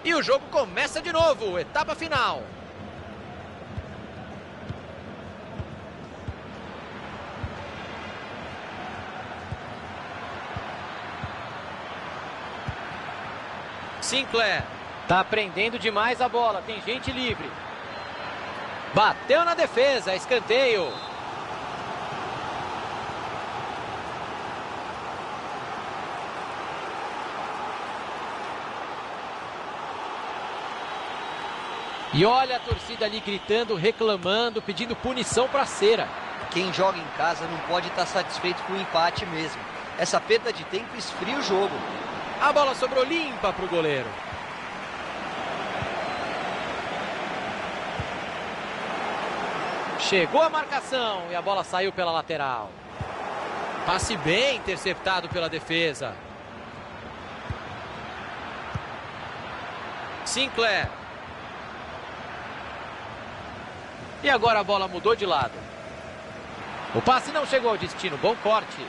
E o jogo começa de novo, etapa final. Sinclair. Tá prendendo demais a bola, tem gente livre. Bateu na defesa, escanteio. E olha a torcida ali gritando, reclamando, pedindo punição para a cera. Quem joga em casa não pode estar satisfeito com o empate mesmo. Essa perda de tempo esfria o jogo. A bola sobrou limpa para o goleiro. Chegou a marcação e a bola saiu pela lateral. Passe bem interceptado pela defesa. Sinclair. E agora a bola mudou de lado. O passe não chegou ao destino. Bom corte.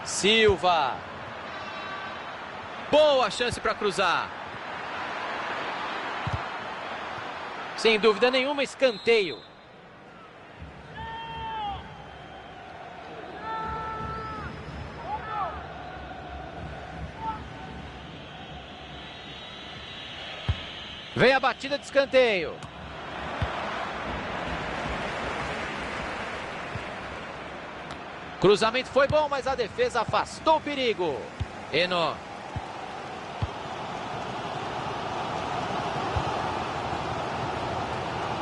Silva. Boa chance para cruzar. Sem dúvida nenhuma, escanteio. Vem a batida de escanteio. Cruzamento foi bom, mas a defesa afastou o perigo. Eno.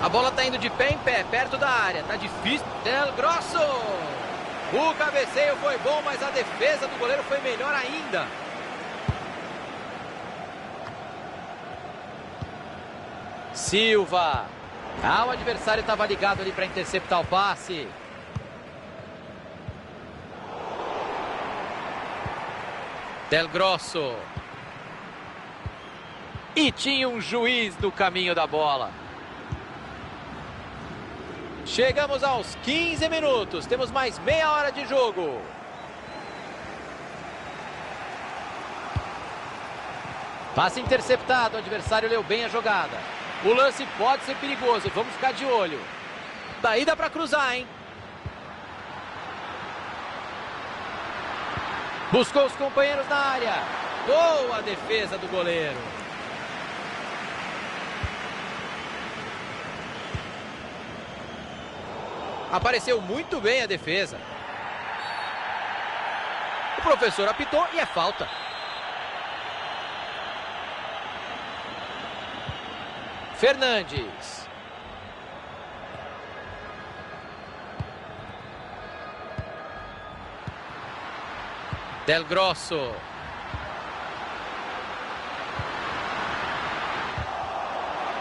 A bola tá indo de pé em pé, perto da área. Tá difícil. Del Grosso. O cabeceio foi bom, mas a defesa do goleiro foi melhor ainda. Silva. Ah, o adversário estava ligado ali para interceptar o passe. Del Grosso. E tinha um juiz no caminho da bola. Chegamos aos 15 minutos. Temos mais meia hora de jogo. Passe interceptado. O adversário leu bem a jogada. O lance pode ser perigoso. Vamos ficar de olho. Daí dá para cruzar, hein? Buscou os companheiros na área. Boa defesa do goleiro. Apareceu muito bem a defesa. O professor apitou e é falta. Fernandes. Del Grosso.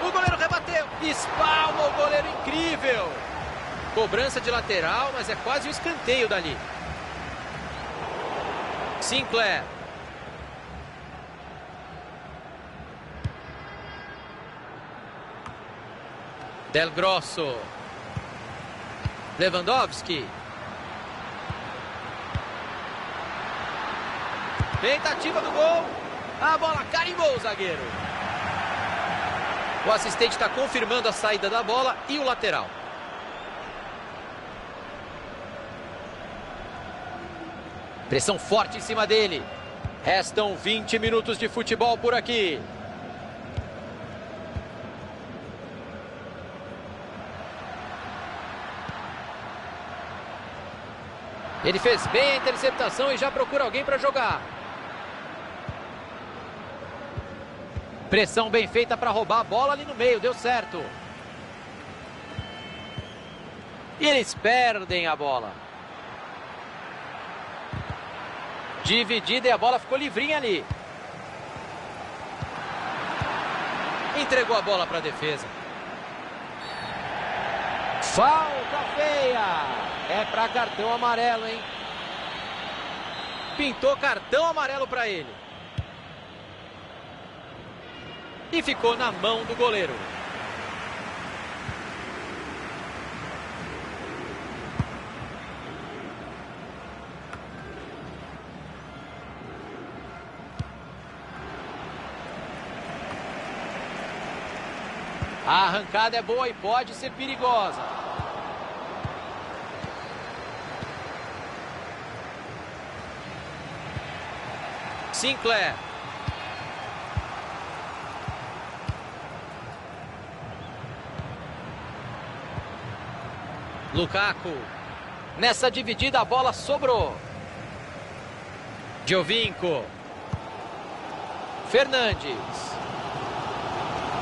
O goleiro rebateu. Espalma o goleiro, incrível. Cobrança de lateral, mas é quase um escanteio dali. Sinclair. Del Grosso. Lewandowski. Tentativa do gol. A bola carimbou o zagueiro. O assistente está confirmando a saída da bola e o lateral. Pressão forte em cima dele. Restam 20 minutos de futebol por aqui. Ele fez bem a interceptação e já procura alguém para jogar. Pressão bem feita para roubar a bola ali no meio, deu certo. E eles perdem a bola. Dividida e a bola ficou livrinha ali. Entregou a bola para a defesa. Falta feia. É para cartão amarelo, hein? Pintou cartão amarelo para ele. E ficou na mão do goleiro. A arrancada é boa e pode ser perigosa. Sinclair. Lukaku. Nessa dividida a bola sobrou. Giovinco. Fernandes.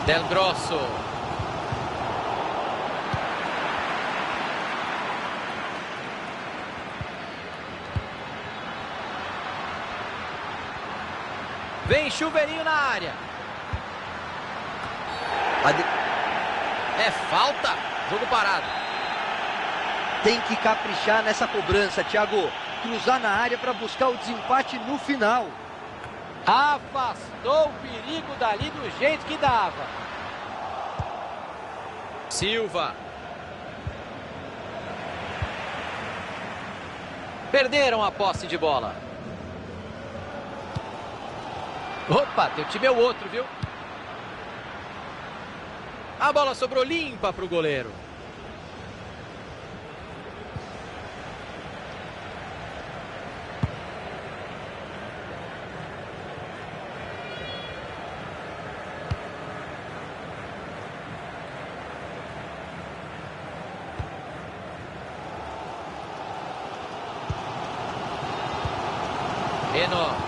Del Grosso. Vem chuveirinho na área. É falta. Jogo parado. Tem que caprichar nessa cobrança, Thiago. Cruzar na área para buscar o desempate no final. Afastou o perigo dali do jeito que dava. Silva. Perderam a posse de bola. Opa, teu time é o outro, viu? A bola sobrou limpa para o goleiro. Reno.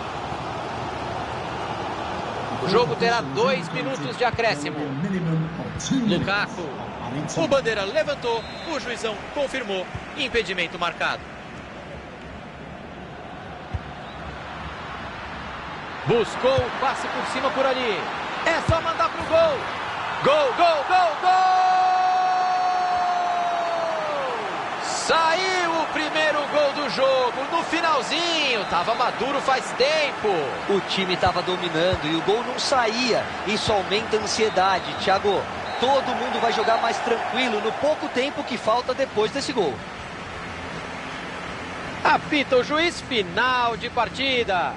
O jogo terá 2 minutos de acréscimo. Lukaku. O bandeira levantou, o juizão confirmou. Impedimento marcado. Buscou o passe por cima por ali. É só mandar pro gol. Gol, gol, gol, gol! Saiu o primeiro gol do jogo no finalzinho. Tava maduro faz tempo. O time estava dominando e o gol não saía. Isso aumenta a ansiedade, Thiago. Todo mundo vai jogar mais tranquilo no pouco tempo que falta depois desse gol. Apita o juiz, final de partida.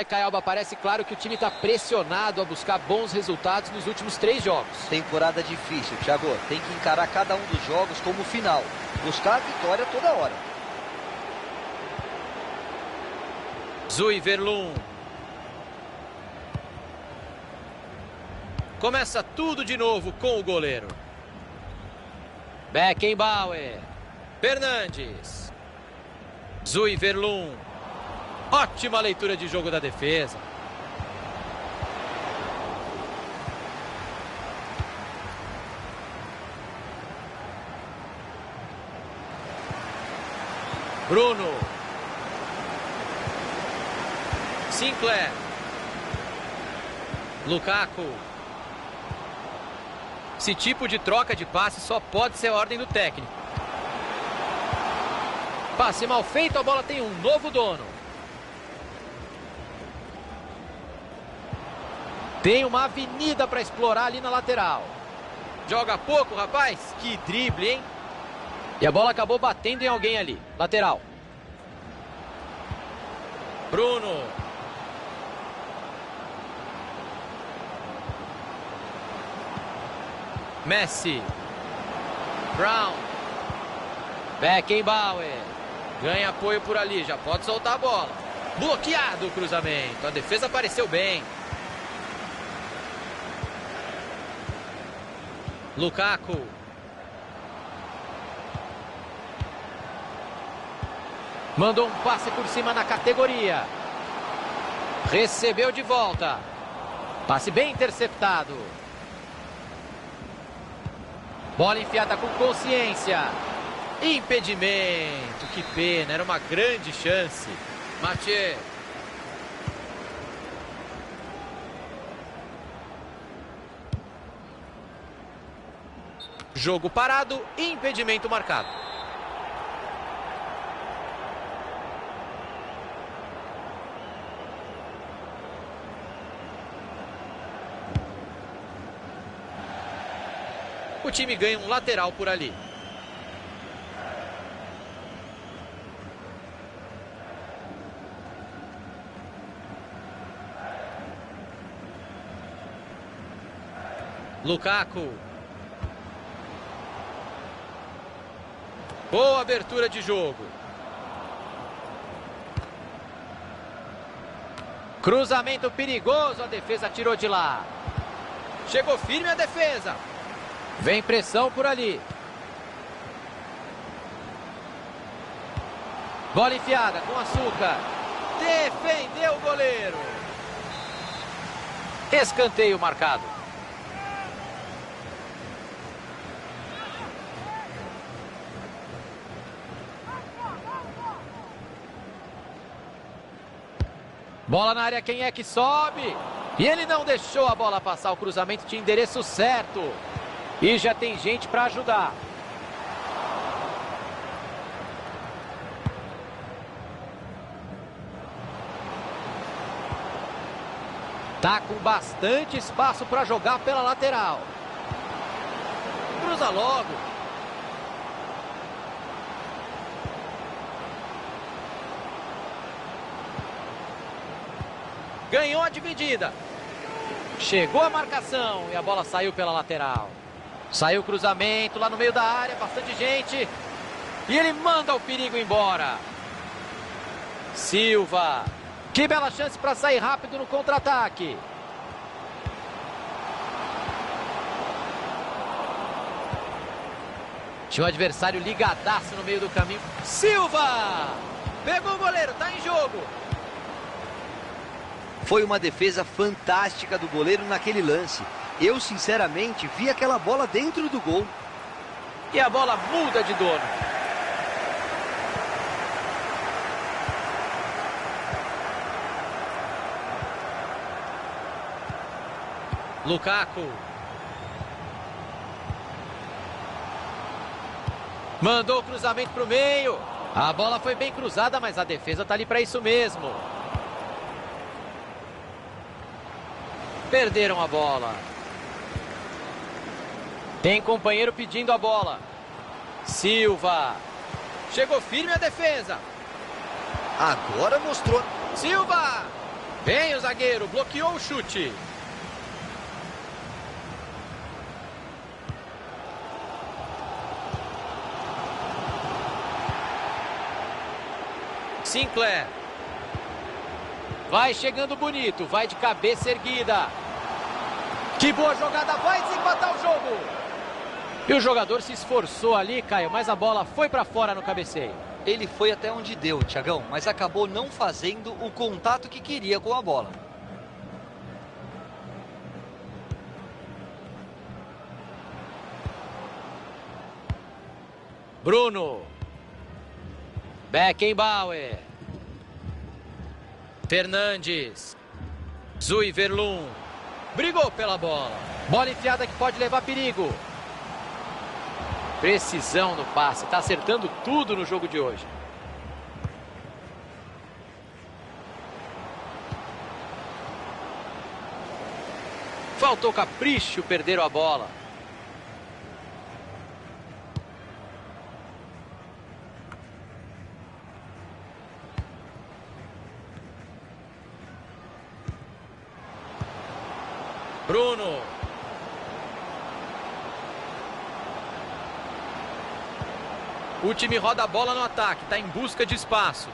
Caialba, parece claro que o time está pressionado a buscar bons resultados nos últimos 3 jogos. Temporada difícil, Thiago. Tem que encarar cada um dos jogos como final. Buscar a vitória toda hora. Zui Verlun. Começa tudo de novo com o goleiro. Beckenbauer. Fernandes. Zui Verlun. Ótima leitura de jogo da defesa. Bruno. Sinclair. Lukaku. Esse tipo de troca de passe só pode ser a ordem do técnico. Passe mal feito, a bola tem um novo dono. Tem uma avenida para explorar ali na lateral. Joga pouco, rapaz. Que drible, hein? E a bola acabou batendo em alguém ali. Lateral. Bruno. Messi. Brown. Beckenbauer. Ganha apoio por ali. Já pode soltar a bola. Bloqueado o cruzamento. A defesa apareceu bem. Lukaku. Mandou um passe por cima na categoria. Recebeu de volta. Passe bem interceptado. Bola enfiada com consciência. Impedimento. Que pena, era uma grande chance. Mathieu. Jogo parado, impedimento marcado. O time ganha um lateral por ali. Lukaku. Boa abertura de jogo. Cruzamento perigoso, a defesa tirou de lá. Chegou firme a defesa. Vem pressão por ali. Bola enfiada com açúcar. Defendeu o goleiro. Escanteio marcado. Bola na área, quem é que sobe? E ele não deixou a bola passar, o cruzamento tinha endereço certo. E já tem gente para ajudar. Tá com bastante espaço para jogar pela lateral. Cruza logo. Ganhou a dividida. Chegou a marcação e a bola saiu pela lateral. Saiu o cruzamento lá no meio da área, bastante gente. E ele manda o perigo embora. Silva. Que bela chance para sair rápido no contra-ataque. Tinha o adversário ligadaço no meio do caminho. Silva! Pegou o goleiro, tá em jogo. Foi uma defesa fantástica do goleiro naquele lance. Eu, sinceramente, vi aquela bola dentro do gol. E a bola muda de dono. Lukaku. Mandou o cruzamento para o meio. A bola foi bem cruzada, mas a defesa tá ali para isso mesmo. Perderam a bola. Tem companheiro pedindo a bola. Silva. Chegou firme a defesa. Agora mostrou. Silva. Vem o zagueiro, bloqueou o chute. Sinclair. Vai chegando bonito, vai de cabeça erguida. Que boa jogada, vai desempatar o jogo. E o jogador se esforçou ali, Caio, mas a bola foi para fora no cabeceio. Ele foi até onde deu, Thiagão, mas acabou não fazendo o contato que queria com a bola. Bruno. Beckenbauer. Fernandes. Zuiverlun. Brigou pela bola. Bola enfiada que pode levar perigo. Precisão no passe. Está acertando tudo no jogo de hoje. Faltou capricho, perderam a bola. Bruno. O time roda a bola no ataque, está em busca de espaço.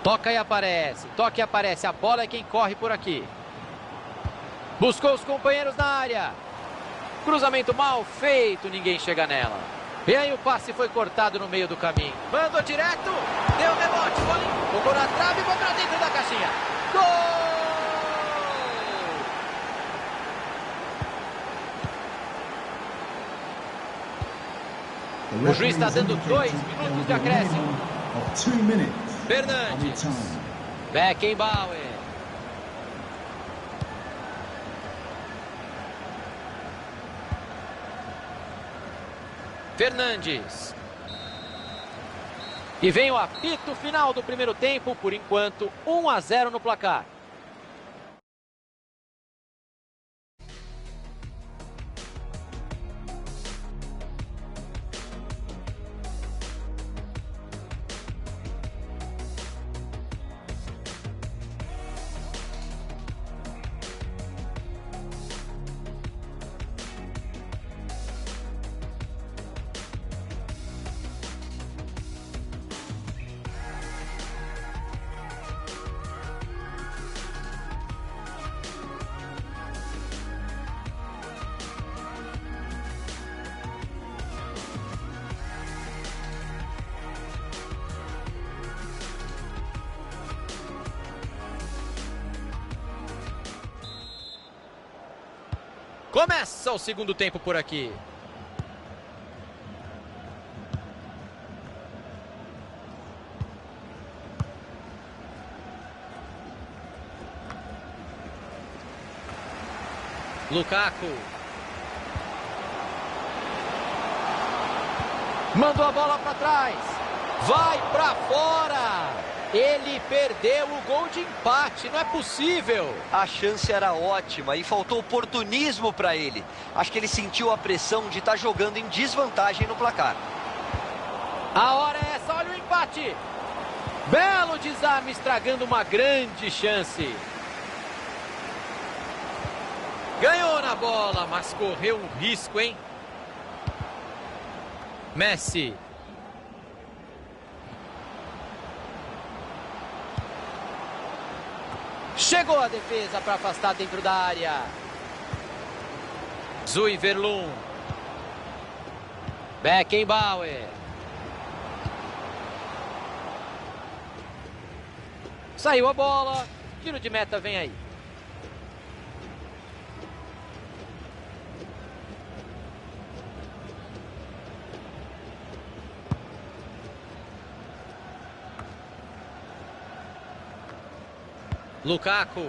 Toca e aparece, toca e aparece, a bola é quem corre por aqui. Buscou os companheiros na área. Cruzamento mal feito, ninguém chega nela. E aí o passe foi cortado no meio do caminho. Mandou direto, deu rebote, bolinha. Tocou na trave e foi pra dentro da caixinha. Gol! O juiz está dando 2 minutos de acréscimo. Fernandes. Beckenbauer. Fernandes. E vem o apito final do primeiro tempo. Por enquanto, 1-0 no placar. Começa o segundo tempo por aqui. Lukaku. Mandou a bola para trás. Vai para fora. Ele perdeu o gol de empate, não é possível. A chance era ótima e faltou oportunismo para ele. Acho que ele sentiu a pressão de estar jogando em desvantagem no placar. A hora é essa, olha o empate. Belo desarme, estragando uma grande chance. Ganhou na bola, mas correu um risco, hein? Messi. Chegou a defesa para afastar dentro da área. Zuiverlun. Beckenbauer. Saiu a bola. Tiro de meta vem aí. Lukaku.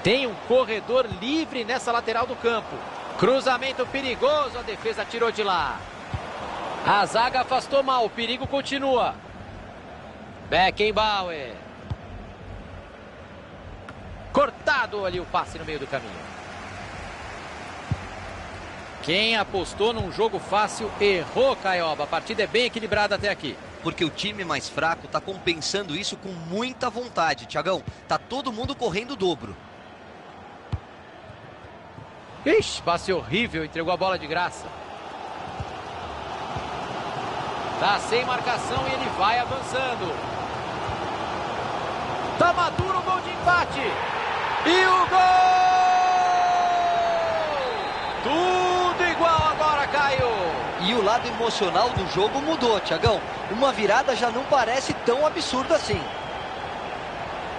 Tem um corredor livre nessa lateral do campo. Cruzamento perigoso, a defesa tirou de lá. A zaga afastou mal, o perigo continua. Beckenbauer. Cortado ali o passe no meio do caminho. Quem apostou num jogo fácil errou, Caioba. A partida é bem equilibrada até aqui. porque o time mais fraco está compensando isso com muita vontade, Thiagão. Tá todo mundo correndo o dobro. Ixi, passe horrível, entregou a bola de graça. Tá sem marcação e ele vai avançando. Tá maduro o gol de empate. E o gol! Tudo igual agora, Caio. E o lado emocional do jogo mudou, Thiagão. Uma virada já não parece tão absurda assim.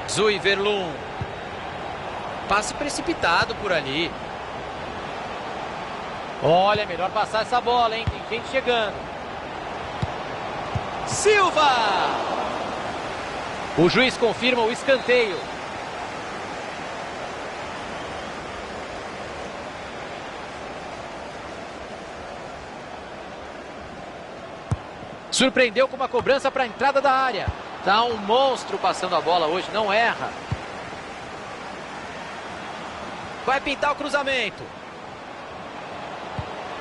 Zui Verlun. Passe precipitado por ali. Olha, melhor passar essa bola, hein? Tem gente chegando. Silva! O juiz confirma o escanteio. Surpreendeu com uma cobrança para a entrada da área. Tá um monstro passando a bola hoje, não erra. Vai pintar o cruzamento.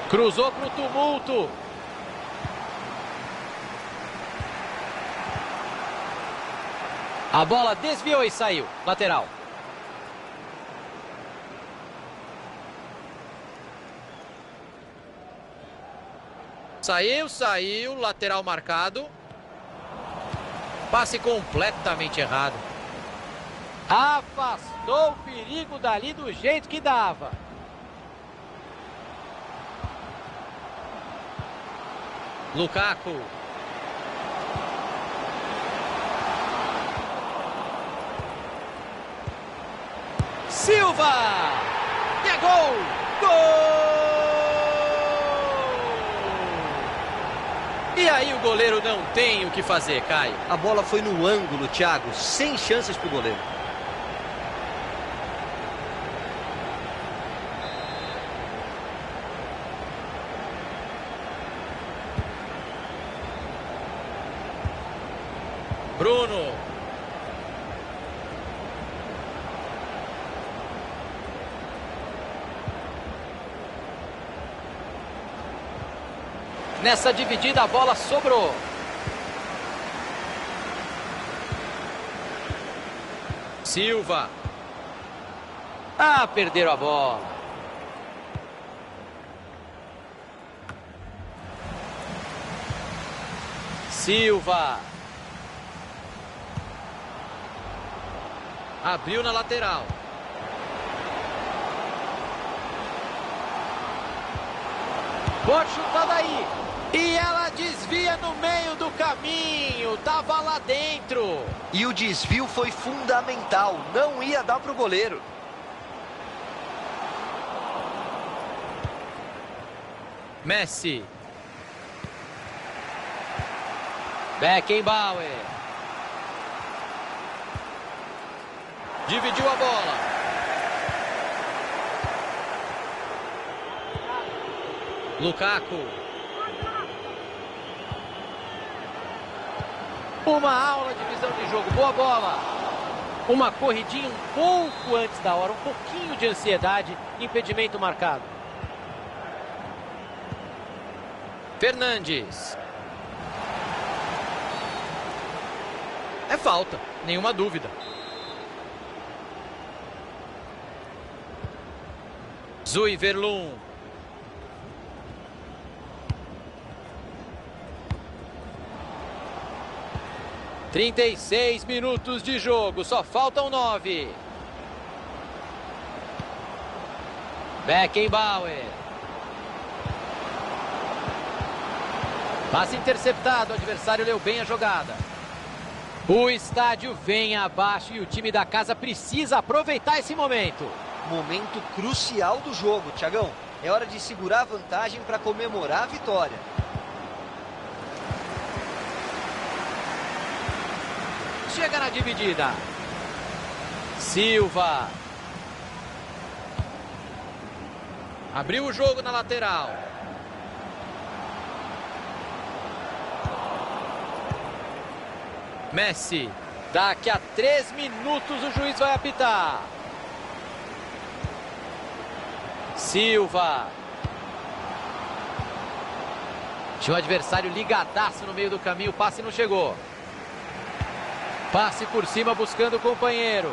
Cruzou para o tumulto. A bola desviou e saiu. Lateral. Saiu. Lateral marcado. Passe completamente errado. Afastou o perigo dali do jeito que dava. Lukaku. Silva! E é gol! Gol! E aí o goleiro não tem o que fazer, Caio. A bola foi no ângulo, Thiago, sem chances pro goleiro. Bruno. Nessa dividida a bola sobrou. Silva. Perderam a bola. Silva. Abriu na lateral. Pode chutar daí. E ela desvia no meio do caminho. Tava lá dentro. E o desvio foi fundamental. Não ia dar pro goleiro. Messi. Beckenbauer. Dividiu a bola. Lukaku. Uma aula de visão de jogo. Boa bola. Uma corridinha um pouco antes da hora. Um pouquinho de ansiedade. Impedimento marcado. Fernandes. É falta. Nenhuma dúvida. Zui Verlun. – 36 minutos de jogo, só faltam 9. Beckenbauer. Passe interceptado, o adversário leu bem a jogada. O estádio vem abaixo e o time da casa precisa aproveitar esse momento. Momento crucial do jogo, Thiagão. É hora de segurar a vantagem para comemorar a vitória. Chega na dividida. Silva. Abriu o jogo na lateral. Messi. Daqui a 3 minutos o juiz vai apitar. Silva. Tinha o adversário ligadaço no meio do caminho, o passe não chegou. Passe por cima buscando o companheiro.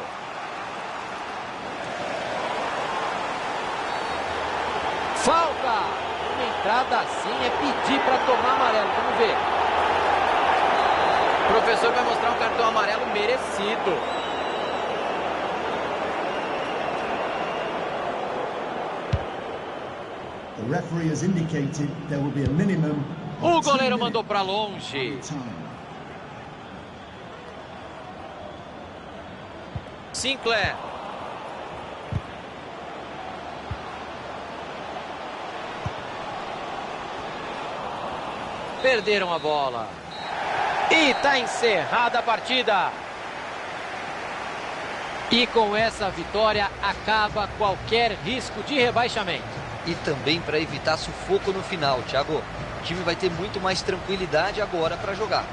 Falta! Uma entrada assim é pedir para tomar amarelo. Vamos ver. O professor vai mostrar um cartão amarelo merecido. The referee has indicated there will be a minimum O of 2 goleiro minutes mandou para longe. time. Sinclair. Perderam a bola. E está encerrada a partida. E com essa vitória acaba qualquer risco de rebaixamento. E também para evitar sufoco no final, Thiago. O time vai ter muito mais tranquilidade agora para jogar.